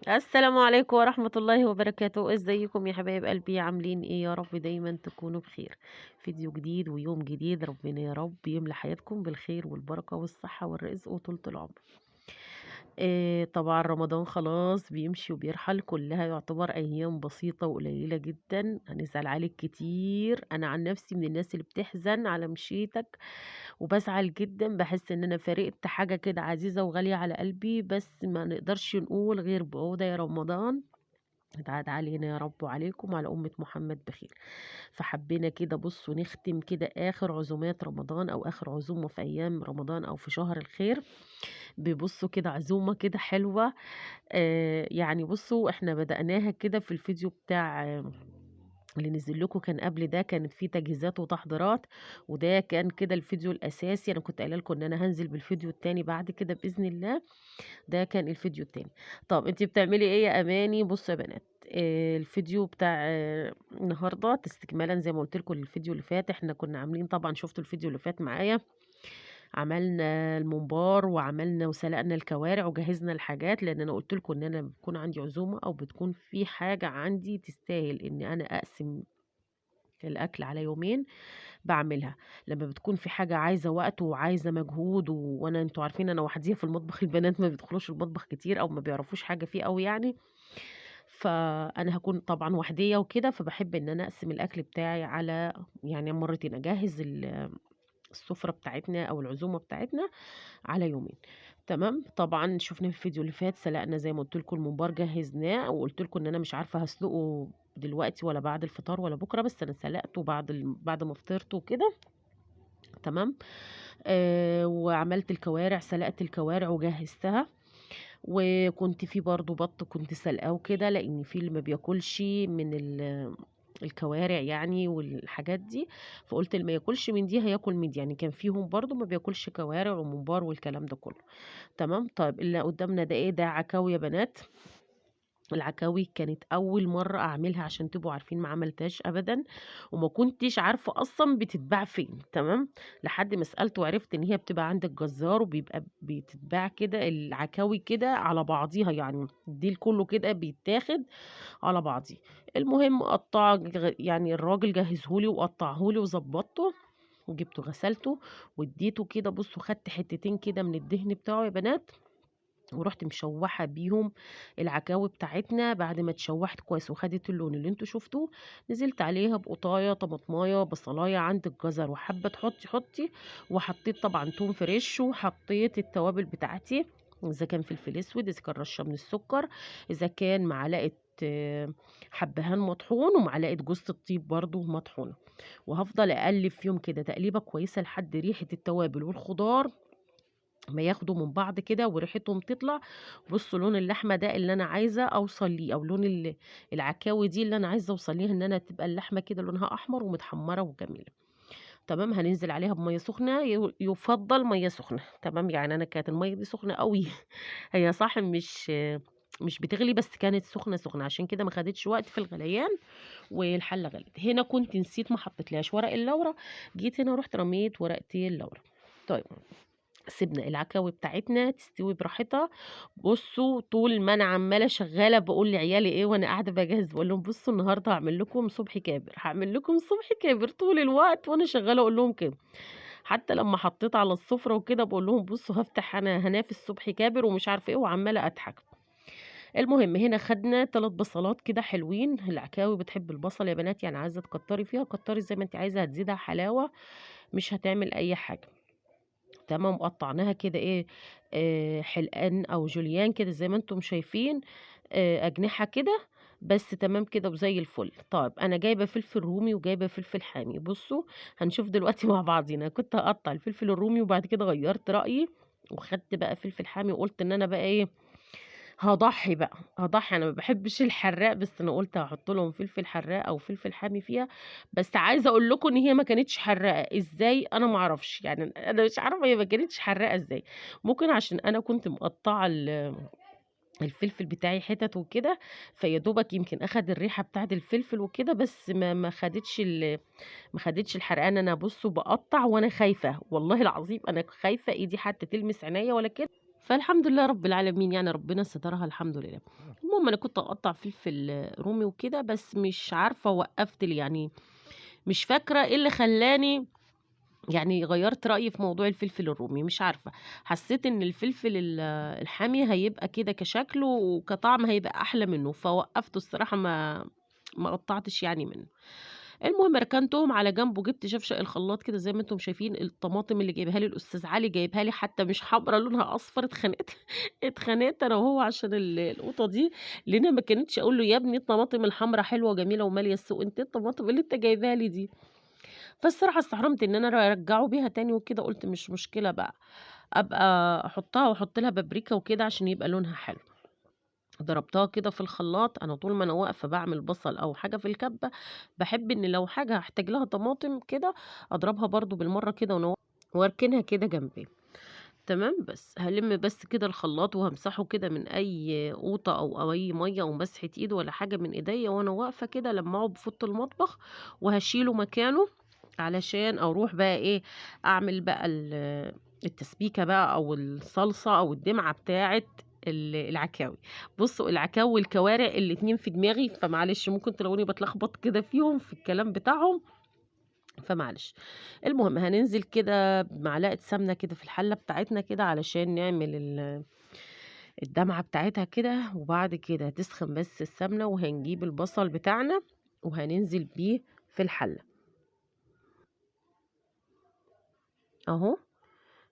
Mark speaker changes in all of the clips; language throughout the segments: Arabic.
Speaker 1: السلام عليكم ورحمة الله وبركاته. ازيكم يا حبايب قلبي؟ عاملين ايه؟ يا رب دايما تكونوا بخير. فيديو جديد ويوم جديد، ربنا يا رب يملى حياتكم بالخير والبركة والصحة والرزق وطولة العمر. طبعا رمضان خلاص بيمشي وبيرحل، كلها يعتبر ايام بسيطة وقليلة جدا. هنزعل عليك كتير، انا عن نفسي من الناس اللي بتحزن على مشيتك وبزعل جدا، بحس ان انا فارقت حاجة كده عزيزة وغالية على قلبي، بس ما نقدرش نقول غير بعودة يا رمضان. تعاد علينا يا رب وعليكم وعلى أمة محمد بخير. فحبينا كده بصوا نختم كده آخر عزومات رمضان أو آخر عزومة في أيام رمضان أو في شهر الخير، ببصوا كده عزومة كده حلوة. يعني بصوا احنا بدأناها كده في الفيديو بتاع اللي نزل لكم كان قبل ده، كانت فيه تجهيزات وتحضيرات، وده كان كده الفيديو الأساسي. أنا كنت قايله لكم إن أنا هنزل بالفيديو التاني بعد كده بإذن الله. ده كان الفيديو التاني. طب انتي بتعملي ايه يا اماني؟ بصوا يا بنات، الفيديو بتاع النهارده استكمالا زي ما قلت لكم الفيديو اللي فات. احنا كنا عاملين، طبعا شفتوا الفيديو اللي فات معايا، عملنا الممبار وعملنا وسلقنا الكوارع وجهزنا الحاجات، لان انا قلت لكم ان انا بتكون عندي عزومه او بتكون في حاجه عندي تستاهل ان انا اقسم الاكل على يومين باعملها. لما بتكون في حاجة عايزة وقت وعايزة مجهود وانا انتوا عارفين انا وحدية في المطبخ، البنات ما بيدخلوش المطبخ كتير او ما بيعرفوش حاجة فيه قوي يعني. فانا هكون طبعا وحدية وكده، فبحب ان انا اقسم الاكل بتاعي على يعني مرتين، اجهز السفرة بتاعتنا او العزومة بتاعتنا على يومين. تمام. طبعا شفنا في الفيديو اللي فات سلقنا زي ما قلت لكم الممبار، جهزناه وقلت لكم ان انا مش عارفه هسلقه دلوقتي ولا بعد الفطار ولا بكره، بس انا سلقته بعد ما فطرت وكده. تمام. وعملت الكوارع، سلقت الكوارع وجهزتها. وكنت في برضو بط كنت سلقاه وكده، لان في اللي ما بياكلش من الكوارع يعني والحاجات دي، فقلت اللي ما ياكلش من دي هياكل من دي، يعني كان فيهم برضو ما بياكلش كوارع وممبار والكلام ده كله. تمام. طيب اللي قدامنا ده ايه؟ ده عكاوي يا بنات. العكاوي كانت اول مره اعملها عشان تبقوا عارفين، ما عملتهاش ابدا وما كنتش عارفه اصلا بتتباع فين. تمام. لحد ما سالت وعرفت ان هي بتبقى عند الجزار وبيبقى بتتباع كده العكاوي كده على بعضيها، يعني الديل كله كده بيتاخد على بعضيه. المهم يعني الراجل جهزهولي وقطعهولي وظبطته وجبته غسلته واديته كده. بصوا خدت حتتين كده من الدهن بتاعه يا بنات، ورحت مشوحة بيهم العكاوي بتاعتنا. بعد ما اتشوحت كويس وخدت اللون اللي انتوا شفتوه، نزلت عليها بقطاية طماطماية بصلاية عندك جزر وحبة حطي. وحطيت طبعا توم فريش، وحطيت التوابل بتاعتي، اذا كان فلفل اسود، اذا كان رشه من السكر، اذا كان معلقه حبهان مطحون ومعلقه جوز الطيب برضو مطحونه. وهفضل اقلب فيهم كده تقليبه كويسه لحد ريحه التوابل والخضار ما ياخدوا من بعض كده وريحتهم تطلع. بصوا لون اللحمه ده اللي انا عايزه اوصل ليه، او لون العكاوي دي اللي انا عايزه اوصل ليها، ان انا تبقى اللحمه كده لونها احمر ومتحمره وجميله. تمام. هننزل عليها بميه سخنه، يفضل ميه سخنه. تمام. يعني انا كانت الميه دي سخنه قوي هي صح مش بتغلي، بس كانت سخنه سخنه، عشان كده ما خدتش وقت في الغليان والحله غلت. هنا كنت نسيت ما حطيتلهاش ورق اللورة، جيت هنا رحت رميت ورقتين اللورة. طيب سيبنا العكاوي بتاعتنا تستوي براحتها. بصوا طول ما انا عماله شغاله بقول لعيالي ايه وانا قاعده بجهز، بقول لهم بصوا النهارده هعمل لكم صبحي كابر، هعمل لكم صبحي كابر طول الوقت وانا شغاله اقول لهم كده. حتى لما حطيت على السفره وكده بقول لهم بصوا هفتح انا هنافس صبحي كابر ومش عارفه ايه، وعماله اضحك. المهم هنا خدنا 3 بصلات كده حلوين. العكاوي بتحب البصل يا بنات، يعني عايزه تكتري فيها كتري زي ما انت عايزه، هتزيدها حلاوه مش هتعمل اي حاجه. تمام. قطعناها كده ايه، حلقان او جوليان كده زي ما انتم شايفين، اجنحة كده بس. تمام كده وزي الفل. طيب انا جايبه فلفل رومي وجايبه فلفل حامي. بصوا هنشوف دلوقتي مع بعضينا. كنت هقطع الفلفل الرومي وبعد كده غيرت رأيي وخدت بقى فلفل حامي، وقلت ان انا بقى ايه، هاضحي بقى، هاضحي. انا ما باحبش الحراق، بس انا قُلت هاحط لهم فلفل حراق أو فلفل حامي فيها. بس عايزة أقول لكم إن هي ما كانتش حراقة، إزاي أنا ما أعرفش، يعني أنا مش عارفة هي ما كانتش حراقة إزاي. ممكن عشان أنا كنت مقطعة الفلفل بتاعي حتت وكده، فيا دوبك يمكن أخد الريحة بتاعة الفلفل وكده، بس ما خدتش الحرقان. أنا بُصّوا باقطّع وأنا خايفة، والله العظيم أنا خايفة إيدي حتى تلمس عينيّا ولا كده. فالحمد لله رب العالمين يعني ربنا سترها الحمد لله. المهم أنا كنت أقطّع فلفل رومي وكده، بس مش عارفة وقّفت ليه، يعني مش فاكرة إيه اللي خلّاني يعني غيّرت رأيي في موضوع الفلفل الرومي، مش عارفة. حسّيت إن الفلفل الحامي هيبقى كده كشكل وكطعم هيبقى أحلى منّه، فوقّفته الصراحة ما قطّعتش يعني منّه. المهم ركنتهم على جنب وجِبت شفشق الخلاط كده زي ما أنتم شايفين، الطماطم اللي جايبها لي الأستاذ علي جايبها لي حتى مش حمرا لونها أصفر، اتخانقت أنا وهو عشان القوطة دي، لإن ما كانتش أقول له: "يا ابني الطماطم الحمرا حلوة وجميلة ومالية السوق، أنت إيه الطماطم اللي أنت جايبها لي دي؟" فالصراحة استحرمت إن أنا أرجّعه بيها تاني وكده، قُلت مش مشكلة بقى، أبقى أحطها وأحط لها بابريكا وكده عشان يبقى لونها حلو. ضربتها كده في الخلاط، أنا طول ما أنا واقفة باعمل بصل أو حاجة في الكبة، باحب إن لو حاجة هاحتاج لها طماطم كده، أضربها برضه بالمرّة كده وأركنها كده جنبي. تمام، بس هالِم بس كده الخلاط وهامسحه كده من أي قوطة أو أي مَيّة أو مسحة إيد ولا حاجة من إيديّا وأنا واقفة كده، ألمّعه بفوطة المطبخ وهاشيله مكانه علشان أروح بقى إيه، أعمل بقى التسبيكة بقى أو الصلصة أو الدمعة بتاعة العكاوي. بُصّوا العكاوي والكوارع الاتنين في دماغي، فمعلش ممكن تلاقوني باتلخبط كده فيهم في الكلام بتاعهم، فمعلش. المهم هننزل كده بمعلقة سمنة كده في الحلة بتاعتنا كده علشان نعمل الدمعة بتاعتها كده، وبعد كده هتسخن بس السمنة وهنجيب البصل بتاعنا وهننزل بيه في الحلة. أهو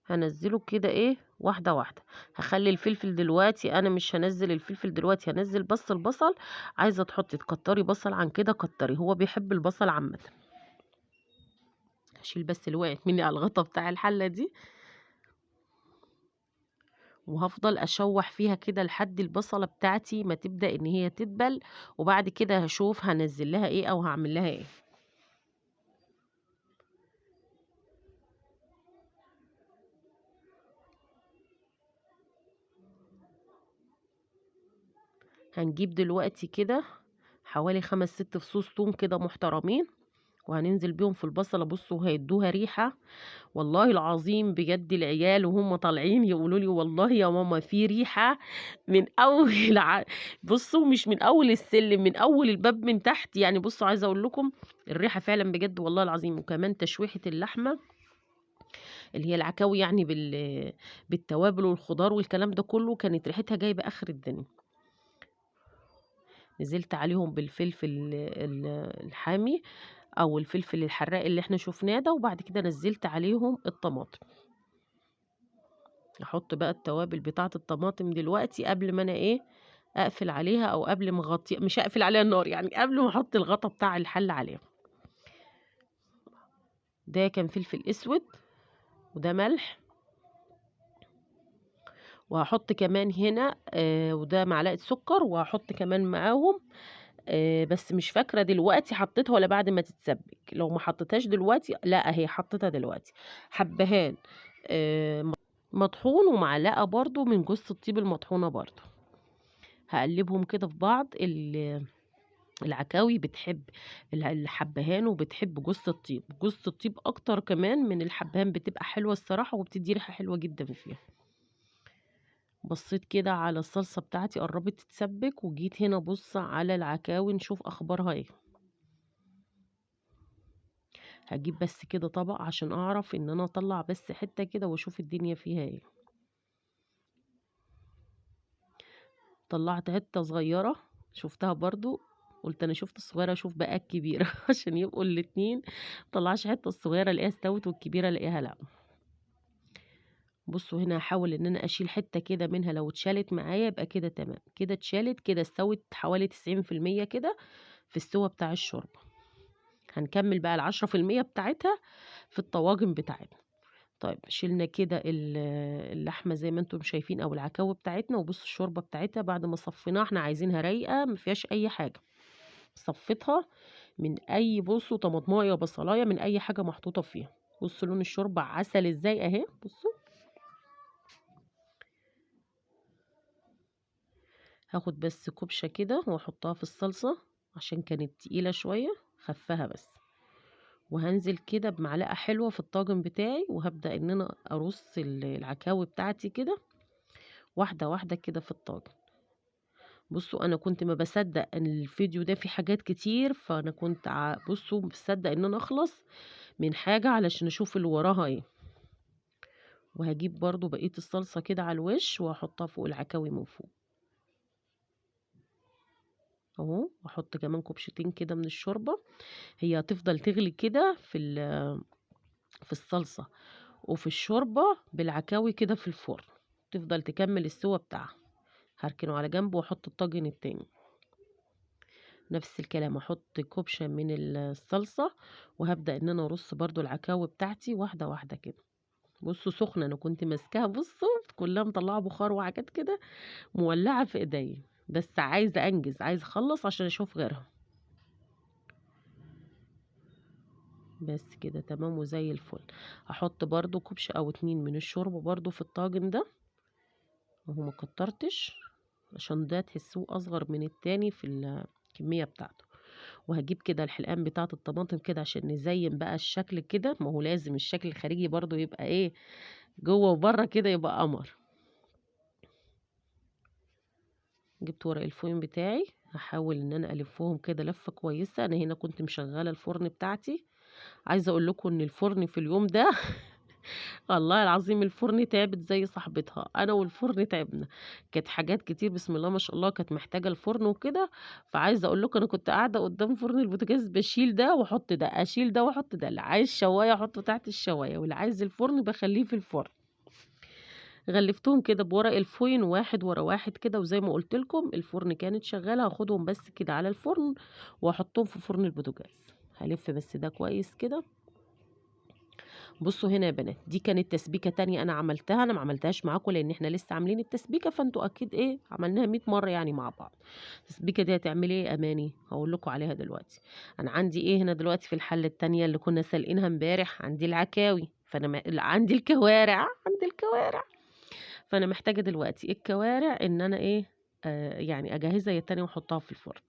Speaker 1: هانزّله كده إيه، واحدة، واحدة. هاخلّي الفلفل دلوقتي أنا مش هانزّل الفلفل دلوقتي، هانزّل بس البصل، عايزة تكتّري بصل عن كده كتّري، هو بيحب البصل عامةً. هاشيل بس اللي وقعت منّي على الغطا بتاع الحلة دي، وهافضل أشوّح فيها كده لحد البصلة بتاعتي ما تبدأ إن هي تدبل، وبعد كده هاشوف هانزّل لها إيه أو هاعمل لها إيه. هنجيب دلوقتي كده حوالي 5، 6 فصوص توم كده محترمين، وهننزل بيهم في البصلة بُصّوا هيدّوها ريحة. والله العظيم بجد العيال وهُم طالعين يقولوا لي: "والله يا ماما في ريحة من أول بُصّوا مش من أول السلِّم، من أول الباب من تحت." يعني بُصّوا عايزة أقول لكم الريحة فعلًا بجد والله العظيم، وكمان تشويحة اللحمة اللي هي العكاوي يعني بالتوابل والخضار والكلام ده كلّه، كانت ريحتها جايبة آخر الدنيا. نزلت عليهم بالفلفل الحامي أو الفلفل الحراق اللي إحنا شُفناه ده، وبعد كده نزّلت عليهم الطماطم. أحط بقى التوابل بتاعة الطماطم دلوقتي قبل ما أنا إيه، أقفل عليها أو قبل ما مش هاقفل عليها النار، يعني قبل ما أحط الغطا بتاع الحلة عليها. ده كان فلفل أسود، وده ملح، وهاحط كمان هنا وده معلقة سكر، وهاحط كمان معاهم بس مش فاكرة دلوقتي حطيتها والّا بعد ما تتسبك، لو ما حطيتهاش دلوقتي لأ أهي حطيتها دلوقتي، حبهان مطحون ومعلقة برضه من جوزة الطيب المطحونة برضه. هاقلّبهم كده في بعض. العكاوي بتحب الحبهان وبتحب جوزة الطيب، جوزة الطيب أكتر كمان من الحبهان بتبقى حلوة الصراحة وبتدّي ريحة حلوة جدًا فيها. بصّيت كده على الصلصة بتاعتي قرّبت تتسبِّك وجيت هنا أبُص على العكاوي نشوف أخبارها إيه. هاجيب بس كده طبق عشان أعرف إن أنا أطلّع بس حتّة كده وأشوف الدنيا فيها إيه. طلّعت حتّة صغيّرة شُفتها برضه، قُلت أنا شُفت الصغيّرة أشوف بقى الكبيرة عشان يبقوا الاتنين ما اطلّعش حتّة الصغيّرة ألاقيها استوت والكبيرة ألاقيها لأ. بُصّوا هنا هاحاول إن أنا أشيل حتّة كده منها لو اتشالت معايا يبقى كده تمام، كده اتشالت كده استوت حوالي 90% كده في السِوَى بتاع الشوربة. هنكمّل بقى ال10% بتاعتها في الطواجن بتاعتنا. طيب شِلنا كده اللحمة زي ما أنتم شايفين أو العكاوي بتاعتنا، وبُصّوا الشوربة بتاعتها بعد ما صفّيناها إحنا عايزينها رايقة ما فيهاش أي حاجة، صفّيتها من أي بُصّوا طماطماية، بصلاية، من أي حاجة محطوطة فيها. بُصّوا لون الشوربة عسل إزاي أهي، بُصّوا. هاخد بس كُبشة كده وأحطها في الصلصة عشان كانت تقيلة شوية، خفّها بس. وهانزل كده بمعلقة حلوة في الطاجن بتاعي، وهابدأ إن أنا أرُص العكاوي بتاعتي كده، واحدة واحدة كده في الطاجن. بصوا انا كنت ما بصدق ان الفيديو ده فيه حاجات كتير، فانا كنت بصوا بصدق ان انا اخلص من حاجة علشان اشوف اللي وراها ايه. وهجيب برضو بقية الصلصة كده على الوش وهحطها فوق العكاوي من فوق اهو. واحط كمان كوبشتين كده من الشوربة، هي هتفضل تغلي كده في الصلصة وفي الشوربة بالعكاوي كده في الفرن، تفضل تكمل السوا بتاعها. هركنه على جنب واحط الطاجن التاني نفس الكلام، احط كوبشة من الصلصة وهبدأ ان انا ارص برضو العكاوي بتاعتي واحدة واحدة كده. بصوا سخنة، انا كنت ماسكاها بصوا كلها مطلعة بخار وحاجات كده مولعة في ايديا، بس عايزة انجز، عايزة اخلص عشان اشوف غيرها. بس كده تمام وزي الفل. هحط برضو كوبشة او اتنين من الشوربة برضو في الطاجن ده اهو، ما كترتش عشان ده تحسوه اصغر من التاني في الكمية بتاعته. وهجيب كده الحلقان بتاعة الطماطم كده عشان نزين بقى الشكل كده، ما هو لازم الشكل الخارجي برضو يبقى ايه جوه وبره كده يبقى قمر. جبت ورق الفويل بتاعي، هحاول ان انا الفهم كده لفة كويسة. انا هنا كنت مشغلة الفرن بتاعتي، عايزة اقول لكم ان الفرن في اليوم ده والله العظيم الفرن تعبت زي صاحبتها، انا والفرن تعبنا. كانت حاجات كتير بسم الله ما شاء الله كانت محتاجه الفرن وكده. فعايزه اقول لكم انا كنت قاعده قدام فرن البوتاجاز بشيل ده واحط ده، اشيل ده واحط ده، اللي عايز شوايه احطه تحت الشوايه واللي عايز الفرن بخليه في الفرن. غلفتهم كده بورق الفوين واحد ورا واحد كده، وزي ما قلت لكم الفرن كانت شغاله، هاخدهم بس كده على الفرن واحطهم في فرن البوتاجاز. هلف بس ده كويس كده. بصوا هنا يا بنات، دي كانت تسبيكة تانية انا عملتها، انا ما عملتهاش معاكم لان احنا لسه عاملين التسبيكة، فانتوا اكيد ايه عملناها 100 مرة يعني مع بعض. التسبيكة دي هتعملي ايه يا اماني؟ هقول لكم عليها دلوقتي. انا عندي ايه هنا دلوقتي في الحلة التانية اللي كنا سالقينها امبارح؟ عندي العكاوي، فانا عندي الكوارع، عندي الكوارع. فانا محتاجة دلوقتي الكوارع ان انا ايه يعني اجهزها هي التانية واحطها في الفرن.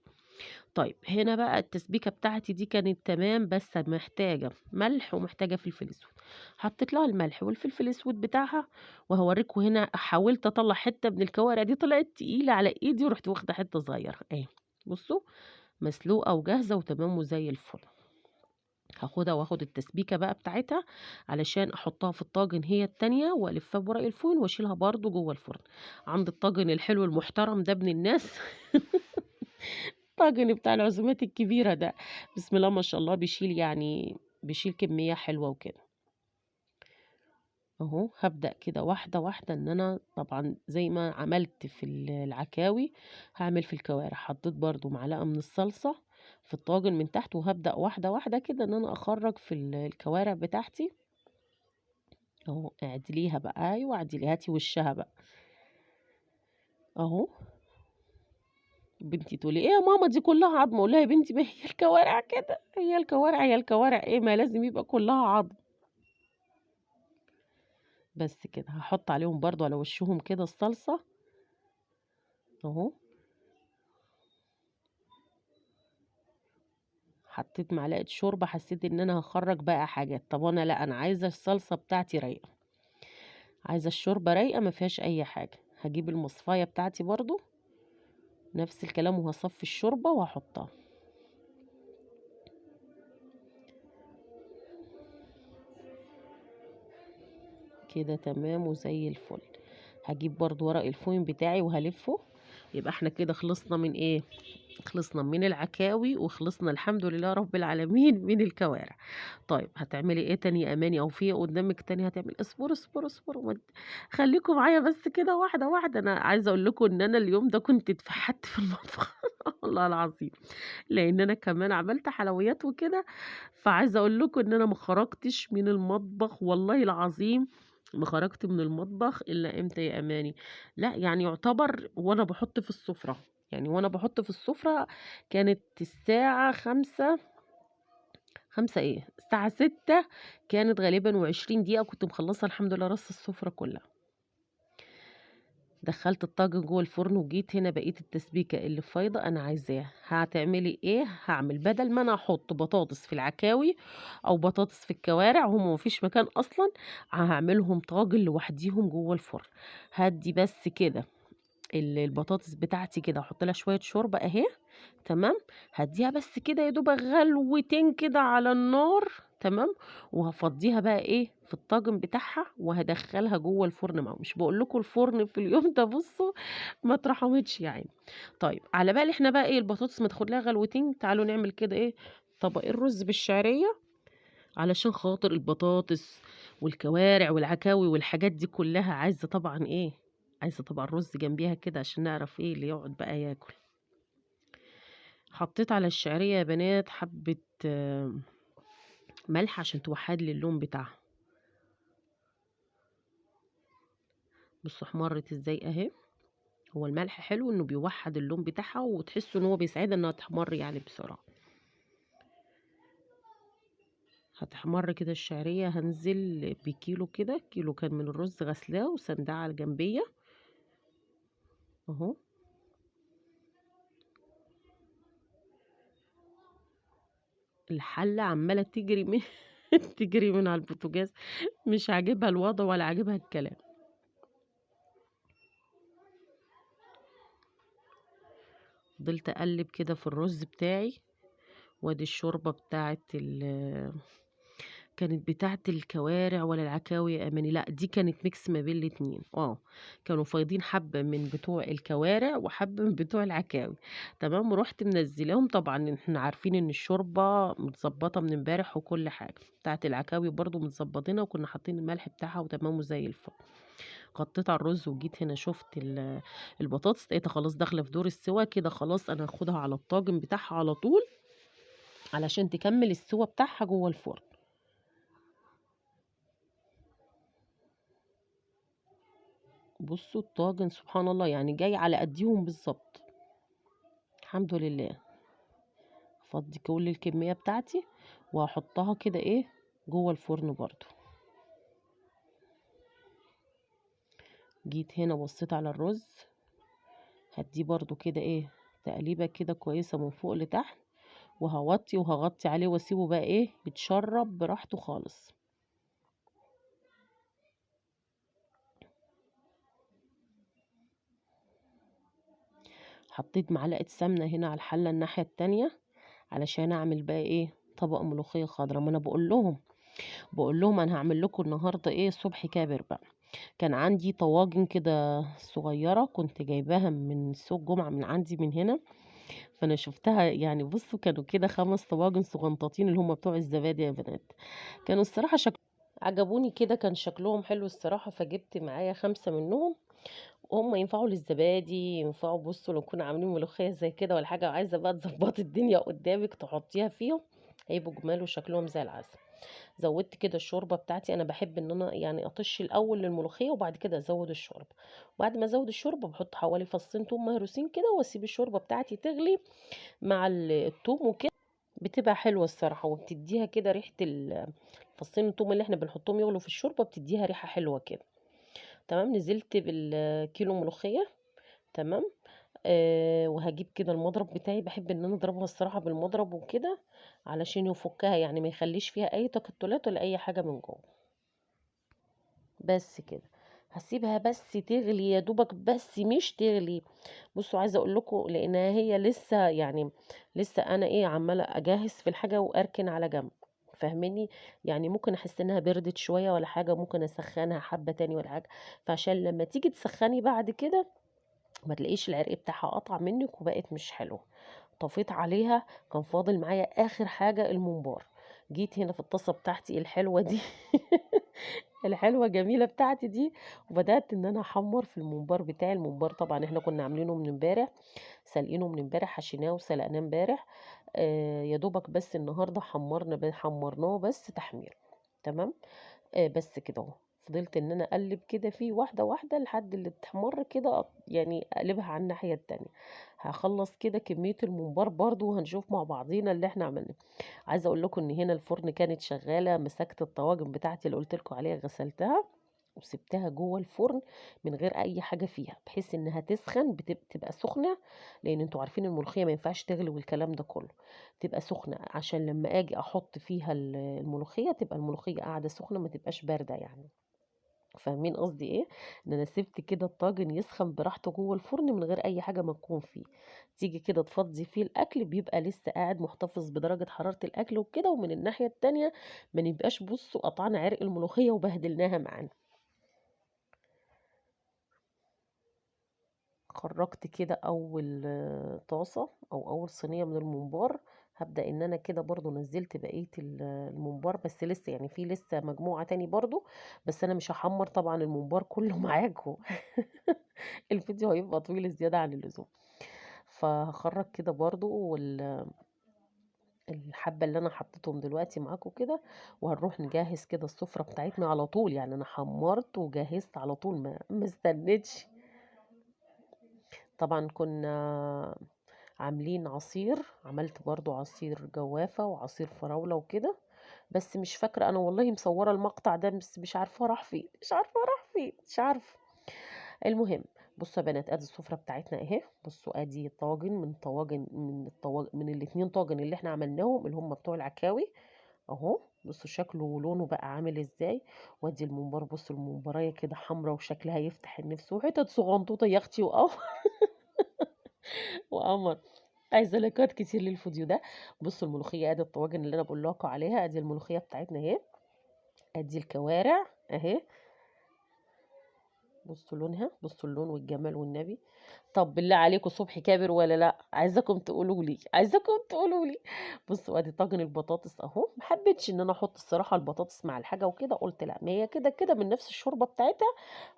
Speaker 1: طيب هنا بقى التسبيكة بتاعتي دي كانت تمام، بس محتاجة ملح ومحتاجة فلفل اسود. حطيت لها الملح والفلفل الاسود بتاعها، وهوريكم هنا حاولت اطلع حتة من الكوارع دي طلعت تقيلة على ايدي ورحت واخدة حتة صغيرة اهي. بصوا مسلوقة وجاهزة وتمام وزي الفل. هاخدها واخد التسبيكة بقى بتاعتها علشان احطها في الطاجن هي التانية والفها بورق الفويل واشيلها برضو جوه الفرن. عند الطاجن الحلو المحترم ده ابن الناس الطاجن بتاع العزومات الكبيرة ده بسم الله ما شاء الله بيشيل يعني بيشيل كمية حلوة وكده اهو. هبدأ كده واحدة واحدة ان انا طبعا زي ما عملت في العكاوي هعمل في الكوارع. حطيت برضو معلقة من الصلصة في الطاجن من تحت، وهبدأ واحدة واحدة كده ان انا اخرج في الكوارع بتاعتي اهو. اعدليها بقى، ايوه اعدلي، هاتي وشها بقى اهو. بنتي تقولي ايه يا ماما دي كلها عظم؟ اقول لها يا بنتي ما هي الكوارع كده، هي الكوارع، هي الكوارع ايه ما لازم يبقى كلها عظم. بس كده هحط عليهم برضو على وشهم كده الصلصة اهو. حطيت معلقة شوربة، حسيت ان انا هخرج بقى حاجات. طب انا لا، انا عايزة الصلصة بتاعتي رايقة، عايزة الشوربة رايقة ما فيهاش اي حاجة. هجيب المصفاية بتاعتي برضو نفس الكلام وهصفي الشوربة وهحطها كده تمام وزي الفل. هجيب برضو ورق الفويل بتاعي وهلفه. يبقى احنا كده خلصنا من ايه؟ خلصنا من العكاوي وخلصنا الحمد لله رب العالمين من الكوارع. طيب هتعملي ايه تاني يا اماني؟ او في قدامك تاني هتعمل؟ اصبر اصبر اصبر خليكم معايا بس كده واحده واحده. انا عايزه اقول لكم ان انا اليوم ده كنت اتفحت في المطبخ والله العظيم، لان انا كمان عملت حلويات وكده. فعايزه اقول لكم ان انا ما خرجتش من المطبخ والله العظيم، ما خرجت من المطبخ الا امتى يا اماني؟ لا يعني يعتبر وانا بحط في السفره، يعني وانا بحط في السفره كانت الساعه 5، 5 ايه الساعه 6 كانت غالبا و20 دقيقه كنت مخلصه الحمد لله رص السفره كلها. دخلت الطاجن جوه الفرن وجيت هنا بقيت التسبيكه اللي فايضه انا عايزاها. هتعملي ايه؟ هعمل بدل ما انا احط بطاطس في العكاوي او بطاطس في الكوارع، هما مفيش مكان اصلا، هعملهم طاجن لوحديهم جوه الفرن. هدي بس كده البطاطس بتاعتي كده، احط لها شويه شوربه اهي، تمام. هديها بس كده يا دوب غلوتين كده على النار، تمام. وهفضيها بقى ايه في الطاجن بتاعها، وهدخلها جوه الفرن معاهم. مش بقول لكم الفرن في اليوم ده بصوا ما اترحمتش يعني. طيب على بالي احنا بقى ايه البطاطس ما تاخد لها غلوتين، تعالوا نعمل كده ايه طبق الرز بالشعريه، علشان خاطر البطاطس والكوارع والعكاوي والحاجات دي كلها عايزة طبعا ايه، عايزة طبعا رز جنبيها كده عشان نعرف ايه اللي يقعد بقى ياكل. حطيت على الشعرية يا بنات حبة ملح عشان توحد لي اللون بتاعها. بصوا احمرت ازاي اهي. هو الملح حلو انه بيوحد اللون بتاعها، وتحسوا ان هو بيساعدها انها تحمر يعني بسرعة. هتحمر كده الشعرية، هنزل بكيلو كده، كيلو كان من الرز غسلاه وسنداه على الجنبية اهو. الحلة عمالة تجري من تجري من على البوتاجاز، مش عاجبها الوضع ولا عاجبها الكلام. فضلت اقلب كده في الرز بتاعي، وادي الشوربة بتاعت كانت بتاعت الكوارع ولا العكاوي يا اماني؟ لا دي كانت ميكس ما بين الاتنين. كانوا فايضين حبة من بتوع الكوارع وحبة من بتوع العكاوي، تمام. ورحت منزلاهم، طبعا احنا عارفين ان الشوربة متظبطة من امبارح وكل حاجة، بتاعت العكاوي برضو متظبطينها وكنا حاطين الملح بتاعها وتمام وزي الفل. غطيت على الرز وجيت هنا شفت البطاطس، لقيتها خلاص داخله في دور السوا كده، خلاص انا هاخدها على الطاجن بتاعها على طول علشان تكمل السوا بتاعها جوه الفرن. بصوا الطاجن سبحان الله يعني جاي على قديهم بالظبط. الحمد لله. افضي كل الكميه بتاعتي وهحطها كده ايه جوه الفرن برضو. جيت هنا بصيت على الرز، هديه برضو كده ايه تقليبه كده كويسه من فوق لتحت، وهوطي وهغطي عليه واسيبه بقى ايه يتشرب براحته خالص. حطيت معلقه سمنه هنا على الحله الناحيه التانية علشان اعمل بقى ايه طبق ملوخيه خضراء. ما انا بقول لهم انا هعمل لكم النهارده ايه صبح كابر بقى. كان عندي طواجن كده صغيره كنت جايباها من سوق جمعه من عندي من هنا، فانا شفتها يعني بصوا كانوا كده 5 طواجن صغنطاطين اللي هم بتوع الزبادي يا بنات. كانوا الصراحه عجبوني كده، كان شكلهم حلو الصراحه، فجبت معايا 5 منهم. وهم ينفعوا للزبادي، ينفعوا بصوا لو كنا عاملين ملوخيه زي كده ولا حاجه وعايزه بقى تظبطي الدنيا قدامك تحطيها فيهم، هيبقوا جمال وشكلهم زي العسل. زودت كده الشوربه بتاعتي، انا بحب ان انا يعني اطش الاول للملوخيه وبعد كده ازود الشوربه. وبعد ما ازود الشوربه بحط حوالي فصين توم مهروسين كده واسيب الشوربه بتاعتي تغلي مع التوم وكده. بتبقى حلوه الصراحه وبتديها كده ريحه فصين التوم اللي احنا بنحطهم يغلوا في الشوربه، بتديها ريحه حلوه كده. تمام. نزلت بالكيلو ملوخيه، تمام. وهجيب كده المضرب بتاعي، بحب ان انا اضربها الصراحه بالمضرب وكده علشان يفكها يعني ما يخليش فيها اي تكتلات ولا اي حاجه من جوه. بس كده هسيبها بس تغلي يا دوبك، بس مش تغلي. بصوا عايزه اقول لكم لانها هي لسه يعني لسه انا ايه عماله اجهز في الحاجه واركن على جنب، فاهماني؟ يعني ممكن احس انها بردت شويه ولا حاجه، ممكن اسخنها حبه تاني ولا حاجه، فعشان لما تيجي تسخني بعد كده ما تلاقيش العرق بتاعها قطع منك وبقت مش حلوه. طفيت عليها، كان فاضل معايا اخر حاجه الممبار. جيت هنا في الطاسه بتاعتي الحلوه دي الحلوه جميله بتاعتي دي، وبدات ان انا احمر في الممبار بتاعي. الممبار طبعا احنا كنا عاملينه من امبارح، سلقينه من امبارح، حشيناه وسلقناه امبارح. يا دوبك بس النهارده حمرناه بس تحمير، تمام. بس كده اهو. فضلت ان انا اقلب كده فيه واحده واحده لحد اللي تحمر كده، يعني اقلبها على الناحيه التانية. هخلص كده كميه الممبار برضو وهنشوف مع بعضينا اللي احنا عملناه. عايزه اقول لكم ان هنا الفرن كانت شغاله، مسكت الطواجن بتاعتي اللي قلت لكم عليها غسلتها، وسبتها جوه الفرن من غير اي حاجه فيها، بحيث انها تسخن، بتبقى سخنه، لان انتوا عارفين الملوخيه ما ينفعش تغلي والكلام ده كله، تبقى سخنه عشان لما اجي احط فيها الملوخيه تبقى الملوخيه قاعده سخنه، ما تبقاش بارده يعني. فاهمين قصدي ايه؟ ان انا سبت كده الطاجن يسخن براحته جوه الفرن من غير اي حاجه ما تكون فيه، تيجي كده تفضي فيه الاكل بيبقى لسه قاعد محتفظ بدرجه حراره الاكل وكده، ومن الناحيه التانية ما نبقاش بصوا قطعنا عرق الملوخيه وبهدلناها معانا. خرجت كده اول طاسه او اول صينيه من الممبار، هبدأ ان انا كده برضو نزلت بقية الممبار، بس لسه يعني في لسه مجموعة تاني برضو، بس انا مش هحمر طبعا الممبار كله معاكم. الفيديو هيبقى طويل زيادة عن اللزوم. فهخرج كده برضو الحبة اللي انا حطيتهم دلوقتي معاكم كده، وهنروح نجهز كده السفرة بتاعتنا على طول، يعني انا حمرت وجهزت على طول، ما استنيتش. طبعا كنا عاملين عصير، عملت برضو عصير جوافة وعصير فراولة وكده، بس مش فاكرة انا والله، مصورة المقطع ده بس مش عارفة راح فين، مش عارفة. المهم، بصوا يا بنات، ادي السفرة بتاعتنا اهي، بصوا ادي طاجن من طواجن من الاتنين طاجن اللي احنا عملناهم اللي هم بتوع العكاوي اهو، بصوا شكله ولونه بقى عامل ازاي. وادي الممبار، بصوا الممبرايه كده حمرا وشكلها يفتح النفس، وحتت صغنطوطه يا اختي وقمر. عايزه لايكات كتير للفيديو ده. بصوا الملوخيه، ادي الطواجن اللي انا بقول لكم عليها، ادي الملوخيه بتاعتنا اهي، ادي الكوارع اهي، بصوا لونها، بصوا اللون والجمال والنبي. طب بالله عليكم صبحي كابر ولا لا؟ عايزاكم تقولوا لي. بصوا ادي طاجن البطاطس اهو، ما حبيتش ان انا احط الصراحه البطاطس مع الحاجه وكده، قلت لا، ما هي كده كده من نفس الشوربه بتاعتها،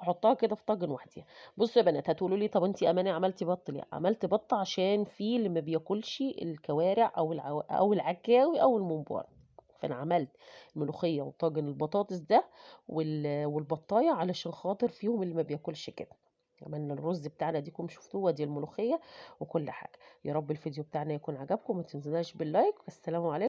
Speaker 1: احطها كده في طاجن وحديها. بصوا يا بنات، هتقولوا لي طب انت امانه عملتي بط ليه؟ عملت بط عشان في اللي ما بياكلش الكوارع او العكاوي او الممبار، فانا عملت الملوخيه وطاجن البطاطس ده والبطايه علشان خاطر فيهم اللي ما بياكلش كده. عملنا الرز بتاعنا ديكم شفتوه، ودي الملوخيه وكل حاجه. يا رب الفيديو بتاعنا يكون عجبكم، ما تنسوناش باللايك، والسلام عليكم.